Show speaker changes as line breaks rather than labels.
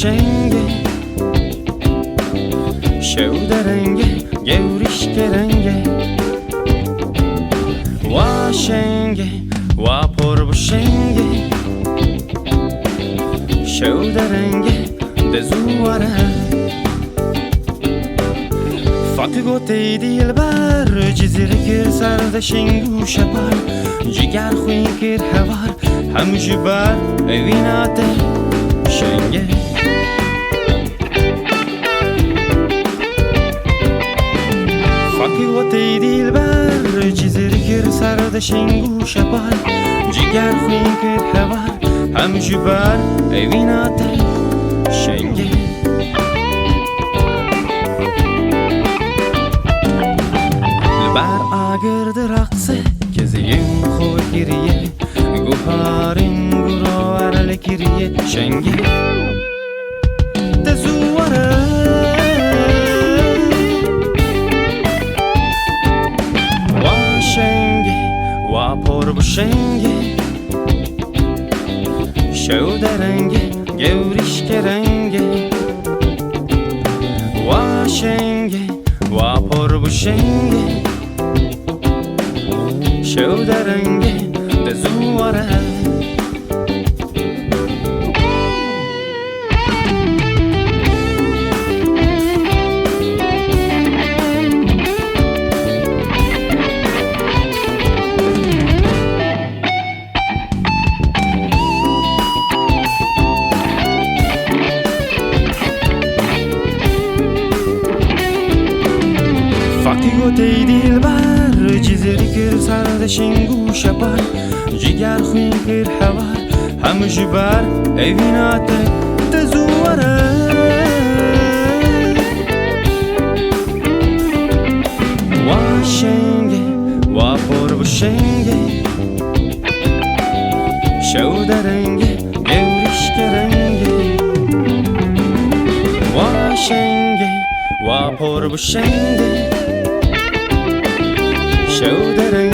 بشنگه شودرنگه گورشگرنگه و شنگه و پر بشنگه شودرنگه دزواره فاتی گوتی دیل بر جزیره کر سرد شنگو شپر جگر خوین کر هوار هم جبر اویناته شنگه فاتی گوتی دیل بر جزیره کر سرد شنگو شپر جگر خوین کر هوار هم جبر اویناته شنگه بر آگرد رقصه که زیم خوب گریه گوهارین گروار لکریه شنگه دزواره و شنگه و پر بشنگه شودرنگه گورشگرنگه و شنگه و پر بشنگه شودرنگه دزواره فاتی گوتی دیل بر جزیره کر سرد شنگو شپر جگر خوین کر هوار هم جبر اویناته دزواره و شنگه و پر بشنگه شودرنگه گورشگرنگه و شنگه و پر بشنگه شودرنگه